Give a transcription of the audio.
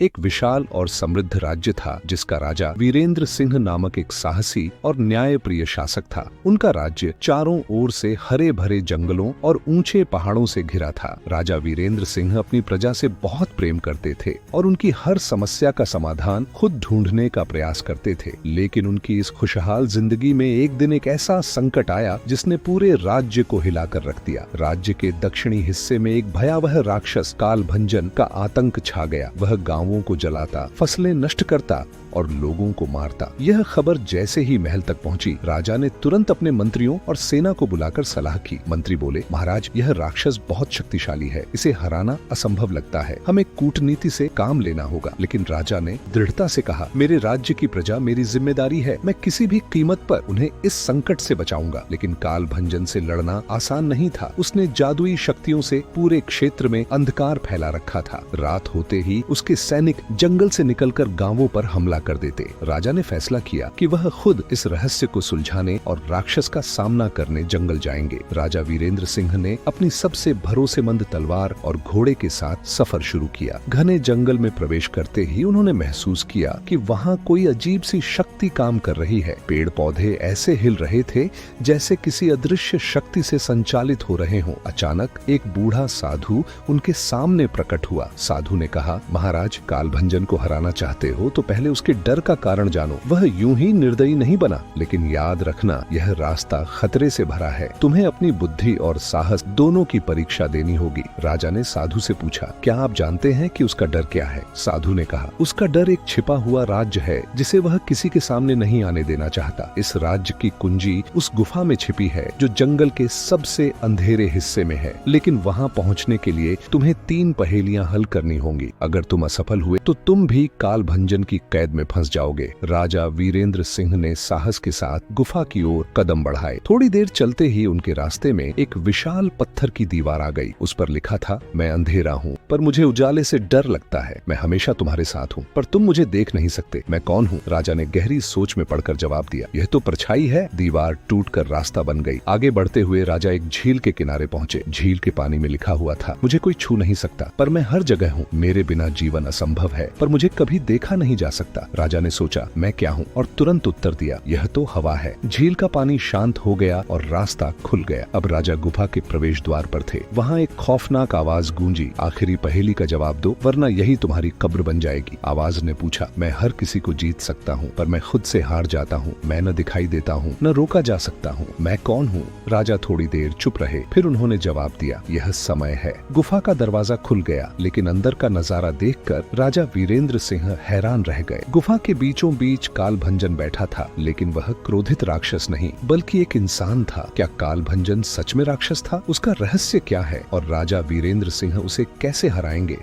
एक विशाल और समृद्ध राज्य था जिसका राजा वीरेंद्र सिंह नामक एक साहसी और न्यायप्रिय शासक था। उनका राज्य चारों ओर से हरे भरे जंगलों और ऊंचे पहाड़ों से घिरा था। राजा वीरेंद्र सिंह अपनी प्रजा से बहुत प्रेम करते थे और उनकी हर समस्या का समाधान खुद ढूंढने का प्रयास करते थे। लेकिन उनकी इस खुशहाल जिंदगी में एक दिन एक ऐसा संकट आया जिसने पूरे राज्य को हिलाकर रख दिया। राज्य के दक्षिणी हिस्से में एक भयावह राक्षस कालभंजन का आतंक छा गया। वह गांवों को जलाता, फसलें नष्ट करता और लोगों को मारता। यह खबर जैसे ही महल तक पहुंची, राजा ने तुरंत अपने मंत्रियों और सेना को बुलाकर सलाह की। मंत्री बोले, महाराज, यह राक्षस बहुत शक्तिशाली है, इसे हराना असंभव लगता है, हमें कूटनीति से काम लेना होगा। लेकिन राजा ने दृढ़ता से कहा, मेरे राज्य की प्रजा मेरी जिम्मेदारी है, मैं किसी भी कीमत पर उन्हें इस संकट से बचाऊंगा। लेकिन कालभंजन से लड़ना आसान नहीं था। उसने जादुई शक्तियों से पूरे क्षेत्र में अंधकार फैला रखा था। रात होते ही उसके सैनिक जंगल से निकलकर गांवों पर हमला कर देते। राजा ने फैसला किया कि वह खुद इस रहस्य को सुलझाने और राक्षस का सामना करने जंगल जाएंगे। राजा वीरेंद्र सिंह ने अपनी सबसे भरोसेमंद तलवार और घोड़े के साथ सफर शुरू किया। घने जंगल में प्रवेश करते ही उन्होंने महसूस किया कि वहाँ कोई अजीब सी शक्ति काम कर रही है। पेड़ पौधे ऐसे हिल रहे थे जैसे किसी अदृश्य शक्ति से संचालित हो रहे हों। अचानक एक बूढ़ा साधु उनके सामने प्रकट हुआ। साधु ने कहा, महाराज, कालभंजन को हराना चाहते हो तो पहले उसके डर का कारण जानो। वह यूं ही निर्दयी नहीं बना, लेकिन याद रखना, यह रास्ता खतरे से भरा है। तुम्हें अपनी बुद्धि और साहस दोनों की परीक्षा देनी होगी। राजा ने साधु से पूछा, क्या आप जानते हैं कि उसका डर क्या है? साधु ने कहा, उसका डर एक छिपा हुआ राज्य है जिसे वह किसी के सामने नहीं आने देना चाहता। इस राज्य की कुंजी उस गुफा में छिपी है जो जंगल के सबसे अंधेरे हिस्से में है। लेकिन वहाँ पहुँचने के लिए तुम्हें 3 पहेलियां हल करनी होंगी। अगर तुम असफल हुए तो तुम भी कालभंजन की कैद में फंस जाओगे। राजा वीरेंद्र सिंह ने साहस के साथ गुफा की ओर कदम बढ़ाए। थोड़ी देर चलते ही उनके रास्ते में एक विशाल पत्थर की दीवार आ गई। उस पर लिखा था, मैं अंधेरा हूँ पर मुझे उजाले से डर लगता है, मैं हमेशा तुम्हारे साथ हूँ पर तुम मुझे देख नहीं सकते, मैं कौन हूँ? राजा ने गहरी सोच में पड़कर जवाब दिया, यह तो परछाई है। दीवार टूटकर रास्ता बन गई। आगे बढ़ते हुए राजा एक झील के किनारे पहुँचे। झील के पानी में लिखा हुआ था, मुझे कोई छू नहीं सकता पर मैं हर जगह हूँ, मेरे बिना जीवन असंभव है पर मुझे कभी देखा नहीं जा सकता। राजा ने सोचा, मैं क्या हूँ? और तुरंत उत्तर दिया, यह तो हवा है। झील का पानी शांत हो गया और रास्ता खुल गया। अब राजा गुफा के प्रवेश द्वार पर थे। वहाँ एक खौफनाक आवाज गूंजी, आखिरी पहेली का जवाब दो वरना यही तुम्हारी कब्र बन जाएगी। आवाज ने पूछा, मैं हर किसी को जीत सकता हूँ पर मैं खुद से हार जाता हूँ। मैं न दिखाई देता हूँ न रोका जा सकता हूँ, मैं कौन हूँ? राजा थोड़ी देर चुप रहे, फिर उन्होंने जवाब दिया, यह समय है। गुफा का दरवाजा खुल गया, लेकिन अंदर का नजारा देखकर राजा वीरेंद्र सिंह हैरान रह गए। गुफा के बीचों बीच कालभंजन बैठा था, लेकिन वह क्रोधित राक्षस नहीं बल्कि एक इंसान था। क्या कालभंजन सच में राक्षस था? उसका रहस्य क्या है और राजा वीरेंद्र सिंह उसे कैसे हराएंगे?